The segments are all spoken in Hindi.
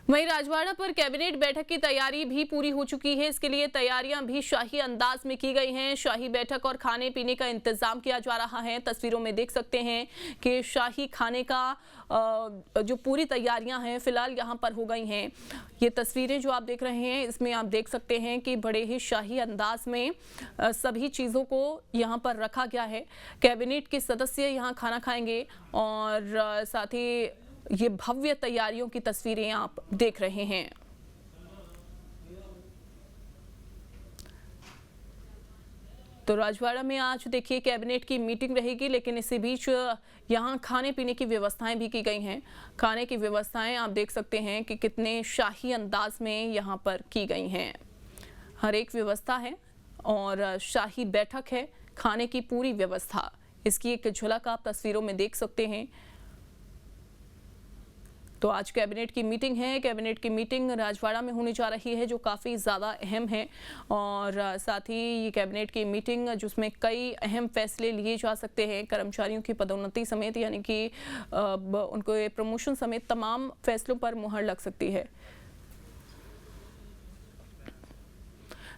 वहीं राजवाड़ा पर कैबिनेट बैठक की तैयारी भी पूरी हो चुकी है। इसके लिए तैयारियां भी शाही अंदाज में की गई हैं। शाही बैठक और खाने पीने का इंतजाम किया जा रहा है। तस्वीरों में देख सकते हैं कि शाही खाने का जो पूरी तैयारियां हैं फिलहाल यहां पर हो गई हैं। ये तस्वीरें जो आप देख रहे हैं इसमें आप देख सकते हैं कि बड़े ही शाही अंदाज में सभी चीज़ों को यहां पर रखा गया है। कैबिनेट के सदस्य यहां खाना खाएंगे और साथ ही ये भव्य तैयारियों की तस्वीरें आप देख रहे हैं। तो राजवाड़ा में आज देखिए कैबिनेट की मीटिंग रहेगी, लेकिन इसी बीच यहाँ खाने पीने की व्यवस्थाएं भी की गई हैं। खाने की व्यवस्थाएं आप देख सकते हैं कि कितने शाही अंदाज में यहाँ पर की गई हैं। हर एक व्यवस्था है और शाही बैठक है, खाने की पूरी व्यवस्था, इसकी एक झलक आप तस्वीरों में देख सकते हैं। तो आज कैबिनेट की मीटिंग है। कैबिनेट की मीटिंग राजवाड़ा में होने जा रही है, जो काफ़ी ज़्यादा अहम है और साथ ही ये कैबिनेट की मीटिंग जिसमें कई अहम फैसले लिए जा सकते हैं। कर्मचारियों की पदोन्नति समेत यानी कि उनको प्रमोशन समेत तमाम फैसलों पर मुहर लग सकती है।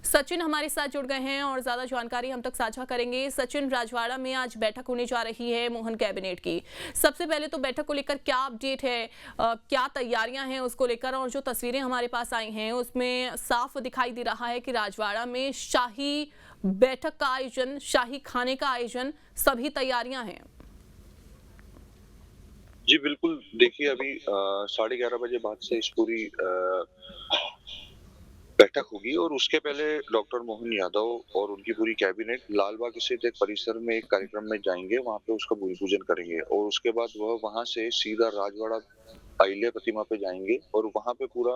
सचिन हमारे साथ जुड़ गए हैं और ज्यादा जानकारी हम तक साझा करेंगे। सचिन, राजवाड़ा में आज बैठक होने जा रही है मोहन कैबिनेट की। सबसे पहले तो बैठक को लेकर क्या अपडेट है, क्या तैयारियां हैं उसको लेकर, और जो तस्वीरें हमारे पास आई हैं उसमें साफ दिखाई दे रहा है कि राजवाड़ा में शाही बैठक का आयोजन, शाही खाने का आयोजन, सभी तैयारियां हैं। जी बिल्कुल, देखिए अभी 11:30 बजे बाद से इस पूरी बैठक होगी और उसके पहले डॉक्टर मोहन यादव और उनकी पूरी कैबिनेट लाल बाग स्थित एक परिसर में एक कार्यक्रम में जाएंगे, वहां पे उसका भूमि पूजन करेंगे और उसके बाद वह वहां से सीधा राजवाड़ा अहिल्या प्रतिमा पे जाएंगे और वहां पे पूरा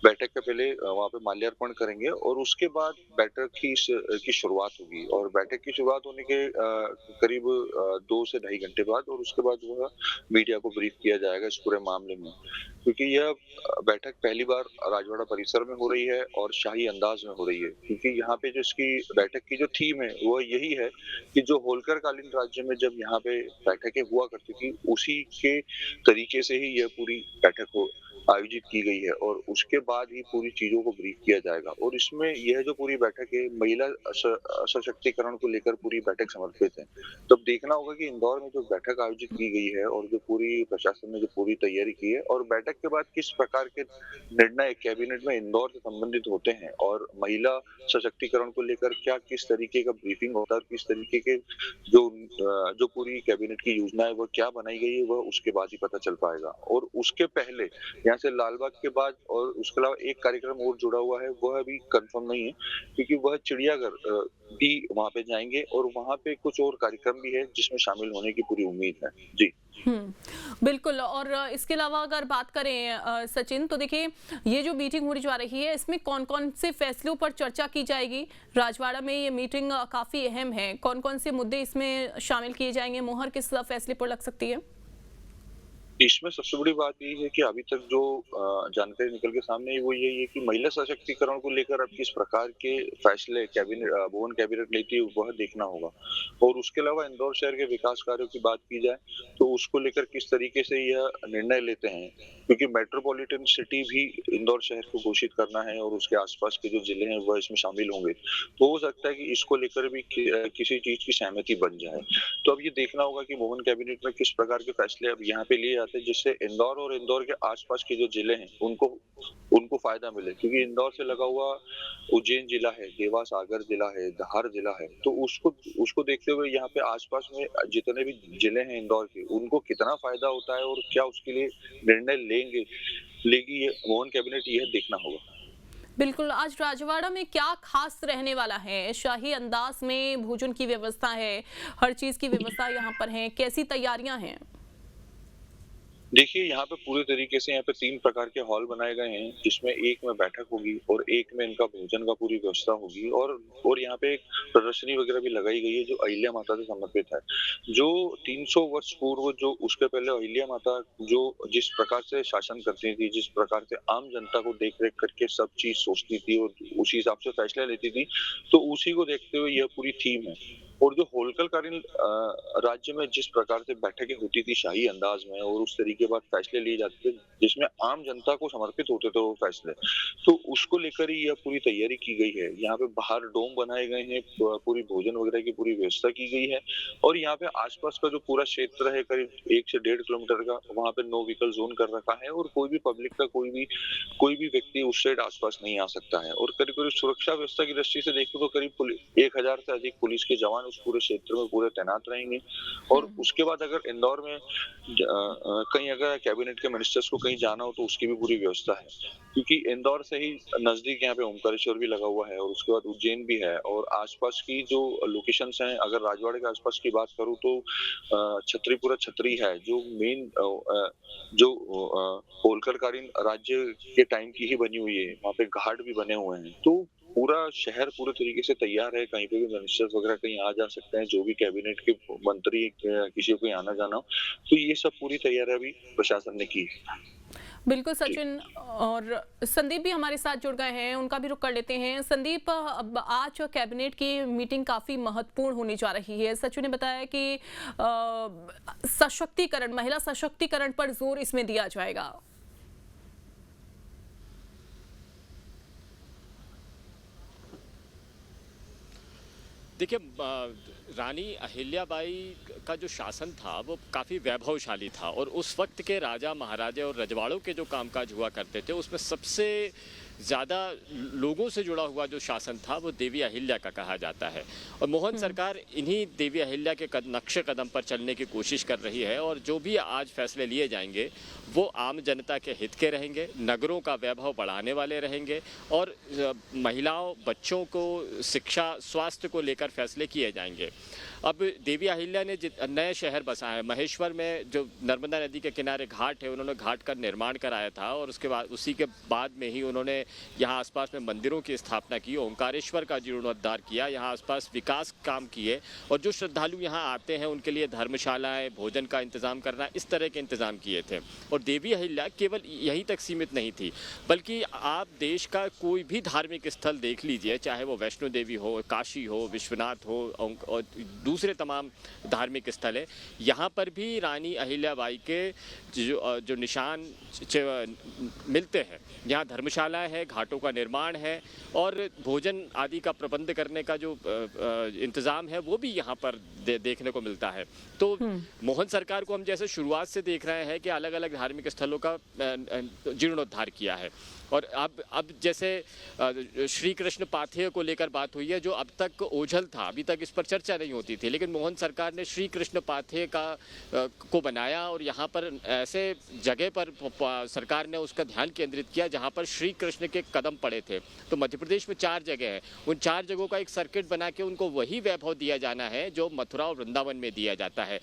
बैठक के पहले वहां पे माल्यार्पण करेंगे और उसके बाद बैठक की शुरुआत होगी और बैठक की शुरुआत होने के करीब 2 से ढाई घंटे बाद और उसके बाद वह मीडिया को ब्रीफ किया जाएगा इस पूरे मामले में, क्योंकि यह बैठक पहली बार राजवाड़ा परिसर में हो रही है और शाही अंदाज में हो रही है, क्योंकि यहाँ पे जो इसकी बैठक की जो थीम है वो यही है कि जो होलकर कालीन राज्य में जब यहाँ पे बैठकें हुआ करती थी उसी के तरीके से ही यह पूरी बैठक को आयोजित की गई है और उसके बाद ही पूरी चीजों को ब्रीफ किया जाएगा और इसमें यह जो पूरी बैठक है महिला सशक्तिकरण को लेकर पूरी बैठक समर्पित है। तो अब देखना होगा कि इंदौर में जो बैठक आयोजित की गई है और जो पूरी प्रशासन ने जो पूरी तैयारी की है और बैठक के बाद किस प्रकार के निर्णय कैबिनेट में इंदौर से संबंधित होते हैं और महिला सशक्तिकरण को लेकर क्या किस तरीके का ब्रीफिंग होता है, किस तरीके के जो पूरी कैबिनेट की योजना है वो क्या बनाई गई है वह उसके बाद ही पता चल पाएगा। और उसके पहले यहाँ से लालबाग के बाद और उसके अलावा एक कार्यक्रम और जुड़ा हुआ है, वह अभी कंफर्म नहीं है क्योंकि वह चिड़ियाघर भी वहां पे जाएंगे और वहां पे कुछ और कार्यक्रम भी है जिसमें शामिल होने की पूरी उम्मीद है। जी बिल्कुल। और इसके अलावा अगर बात करें सचिन, तो देखिए ये जो मीटिंग होने जा रही है इसमें कौन-कौन से फैसलों पर चर्चा की जाएगी? राजवाड़ा में ये मीटिंग काफी अहम है, कौन-कौन से मुद्दे इसमें शामिल किए जाएंगे? मोहर किस फैसले पर लग सकती है? इसमें सबसे बड़ी बात ये है कि अभी तक जो जानकारी निकल के सामने आई वो यही है कि महिला सशक्तिकरण को लेकर अब किस प्रकार के फैसले भुवन कैबिनेट लेती है वह देखना होगा और उसके अलावा इंदौर शहर के विकास कार्यों की बात की जाए तो उसको लेकर किस तरीके से यह निर्णय लेते हैं, क्योंकि मेट्रोपॉलिटन सिटी भी इंदौर शहर को घोषित करना है और उसके आसपास के जो जिले हैं वह इसमें शामिल होंगे, तो हो सकता है कि इसको लेकर भी किसी चीज की सहमति बन जाए। तो अब ये देखना होगा कि मोहन कैबिनेट में किस प्रकार के फैसले अब यहाँ पे लिए जाते हैं जिससे इंदौर और इंदौर के आसपास के जो जिले हैं उनको उनको फायदा मिले, क्योंकि इंदौर से लगा हुआ उज्जैन जिला है, देवास सागर जिला है, धार जिला है, तो उसको उसको देखते हुए यहाँ पे आसपास में जितने भी जिले हैं इंदौर के उनको कितना फायदा होता है और क्या उसके लिए निर्णय लेगी ये मोहन कैबिनेट, यह देखना होगा। बिल्कुल। आज राजवाड़ा में क्या खास रहने वाला है? शाही अंदाज में भोजन की व्यवस्था है, हर चीज की व्यवस्था यहाँ पर है, कैसी तैयारियां हैं? देखिए यहाँ पे पूरे तरीके से यहाँ पे 3 प्रकार के हॉल बनाए गए हैं जिसमें एक में बैठक होगी और एक में इनका भोजन का पूरी व्यवस्था होगी और यहाँ पे एक प्रदर्शनी वगैरह भी लगाई गई है जो अहिल्या माता से समर्पित है। जो 300 वर्ष पूर्व जो उसके पहले अहिल्या माता जो जिस प्रकार से शासन करती थी, जिस प्रकार से आम जनता को देख रेख करके सब चीज सोचती थी और उसी हिसाब से फैसला लेती थी, तो उसी को देखते हुए यह पूरी थीम है। और जो होलकरकालीन राज्य में जिस प्रकार से बैठकें होती थी शाही अंदाज में और उस तरीके बाद फैसले लिए जाते थे जिसमें आम जनता को समर्पित होते थे वो फैसले, तो उसको लेकर ही यह पूरी तैयारी की गई है। यहाँ पे बाहर डोम बनाए गए हैं, पूरी भोजन वगैरह की पूरी व्यवस्था की गई है और यहाँ पे आसपास का जो पूरा क्षेत्र है करीब 1 से 1.5 किलोमीटर का, वहाँ पे नो व्हीकल जोन कर रखा है और कोई भी पब्लिक का कोई भी व्यक्ति उस साइड आसपास नहीं आ सकता है। और करीब करीब सुरक्षा व्यवस्था की दृष्टि से देखें तो करीब 1000 से अधिक पुलिस के जवान उस पूरे क्षेत्र में पूरे तैनात रहेंगे। और उसके बाद अगर इंदौर में कहीं अगर कैबिनेट के मिनिस्टर्स को कहीं जाना हो तो उसकी भी पूरी व्यवस्था है, क्योंकि इंदौर से ही नजदीक यहाँ पे ओमकारेश्वर भी लगा हुआ है और उसके बाद उज्जैन भी है और आसपास की जो लोकेशंस हैं, अगर राजवाड़े के आसपास की बात करूँ तो छतरीपुरा छतरी है जो मेन जो होलकरकालीन राज्य के टाइम की ही बनी हुई है, वहाँ पे घाट भी बने हुए हैं। तो पूरा शहर पूरे तरीके से तैयार है, कहीं पे भी मिनिस्टर्स वगैरह कहीं आ जा सकते हैं, जो भी कैबिनेट के मंत्री किसी को कहीं आना जाना हो, तो ये सब पूरी तैयारी अभी प्रशासन ने की है। बिल्कुल सचिन, और संदीप भी हमारे साथ जुड़ गए हैं, उनका भी रुख कर लेते हैं। संदीप, अब आज कैबिनेट की मीटिंग काफी महत्वपूर्ण होने जा रही है। सचिन ने बताया कि सशक्तिकरण, महिला सशक्तिकरण पर जोर इसमें दिया जाएगा। देखिए, रानी अहिल्याबाई का जो शासन था वो काफ़ी वैभवशाली था और उस वक्त के राजा महाराजा और रजवाड़ों के जो कामकाज हुआ करते थे उसमें सबसे ज़्यादा लोगों से जुड़ा हुआ जो शासन था वो देवी अहिल्या का कहा जाता है। और मोहन सरकार इन्हीं देवी अहिल्या के नक्शे कदम पर चलने की कोशिश कर रही है और जो भी आज फैसले लिए जाएंगे वो आम जनता के हित के रहेंगे, नगरों का वैभव बढ़ाने वाले रहेंगे और महिलाओं, बच्चों को शिक्षा, स्वास्थ्य को लेकर फैसले किए जाएंगे। अब देवी अहिल्या ने नए शहर बसाए हैं। महेश्वर में जो नर्मदा नदी के किनारे घाट है, उन्होंने घाट का निर्माण कराया था और उसके बाद उसी के बाद में ही उन्होंने यहाँ आसपास में मंदिरों की स्थापना की, ओंकारेश्वर का जीर्णोद्धार किया, यहाँ आसपास विकास काम किए और जो श्रद्धालु यहाँ आते हैं उनके लिए धर्मशालाएं, भोजन का इंतज़ाम करना, इस तरह के इंतज़ाम किए थे। और देवी अहिल्या केवल यहीं तक सीमित नहीं थी, बल्कि आप देश का कोई भी धार्मिक स्थल देख लीजिए, चाहे वो वैष्णो देवी हो, काशी हो, विश्वनाथ हो और दूसरे तमाम धार्मिक स्थल है, यहाँ पर भी रानी अहिल्याबाई के जो निशान मिलते हैं। यहाँ धर्मशाला है, घाटों का निर्माण है और भोजन आदि का प्रबंध करने का जो इंतज़ाम है वो भी यहाँ पर देखने को मिलता है। तो मोहन सरकार को हम जैसे शुरुआत से देख रहे हैं कि अलग अलग धार्मिक स्थलों का जीर्णोद्धार किया है और अब जैसे श्री कृष्ण पाथेय को लेकर बात हुई है जो अब तक ओझल था, अभी तक इस पर चर्चा नहीं होती थी, लेकिन मोहन सरकार ने श्री कृष्ण पाथेय को बनाया और यहाँ पर ऐसे जगह पर सरकार ने उसका ध्यान केंद्रित किया जहाँ पर श्री कृष्ण के कदम पड़े थे। तो मध्य प्रदेश में 4 जगह है, उन 4 जगहों का एक सर्किट बना के उनको वही वैभव दिया जाना है जो मथुरा और वृंदावन में दिया जाता है।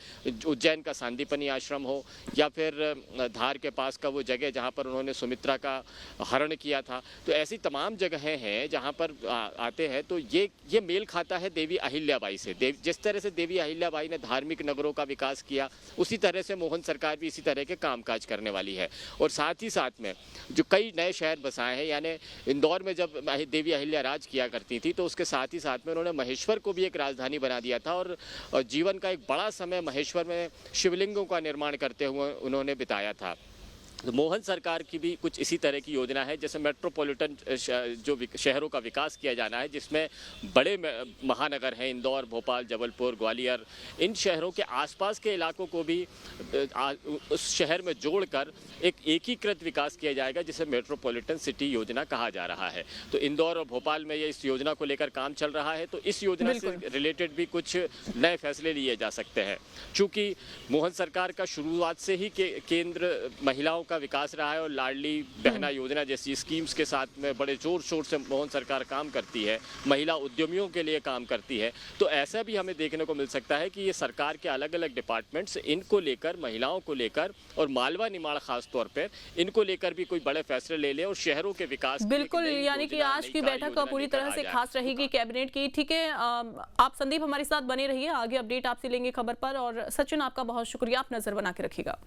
उज्जैन का सांदीपनी आश्रम हो या फिर धार के पास का वो जगह जहाँ पर उन्होंने सुमित्रा का हरण किया था, तो ऐसी तमाम जगहें हैं जहाँ पर आते हैं। तो ये मेल खाता है देवी अहिल्याबाई से। जिस तरह से देवी अहिल्याबाई ने धार्मिक नगरों का विकास किया, उसी तरह से मोहन सरकार भी इसी तरह के कामकाज करने वाली है। और साथ ही साथ में जो कई नए शहर बसाए हैं, यानी इंदौर में जब देवी अहिल्या राज किया करती थी तो उसके साथ ही साथ में उन्होंने महेश्वर को भी एक राजधानी बना दिया था और जीवन का एक बड़ा समय महेश्वर में शिवलिंगों का निर्माण करते हुए उन्होंने बिताया था। तो मोहन सरकार की भी कुछ इसी तरह की योजना है, जैसे मेट्रोपॉलिटन जो शहरों का विकास किया जाना है, जिसमें बड़े महानगर हैं इंदौर, भोपाल, जबलपुर, ग्वालियर, इन शहरों के आसपास के इलाकों को भी उस शहर में जोड़कर एक एकीकृत विकास किया जाएगा, जिसे मेट्रोपॉलिटन सिटी योजना कहा जा रहा है। तो इंदौर और भोपाल में ये इस योजना को लेकर काम चल रहा है। तो इस योजना से रिलेटेड भी कुछ नए फैसले लिए जा सकते हैं। चूँकि मोहन सरकार का शुरुआत से ही केंद्र महिलाओं का विकास रहा है और लाडली बहना योजना जैसी स्कीम्स के साथ में बड़े जोर शोर से मोहन सरकार काम करती है, महिला उद्यमियों के लिए काम करती है। तो ऐसा भी हमें देखने को मिल सकता है कि ये सरकार के अलग अलग डिपार्टमेंट्स इनको लेकर, महिलाओं को लेकर और मालवा निमाड़ खास तौर पर इनको लेकर भी कोई बड़े फैसले ले ले और शहरों के विकास। बिल्कुल, यानी कि आज की बैठक पूरी तरह से खास रहेगी कैबिनेट की। ठीक है, आप संदीप हमारे साथ बने रहिए, आगे अपडेट आपसे लेंगे खबर पर। और सचिन, आपका बहुत शुक्रिया, आप नजर बना के रखिएगा।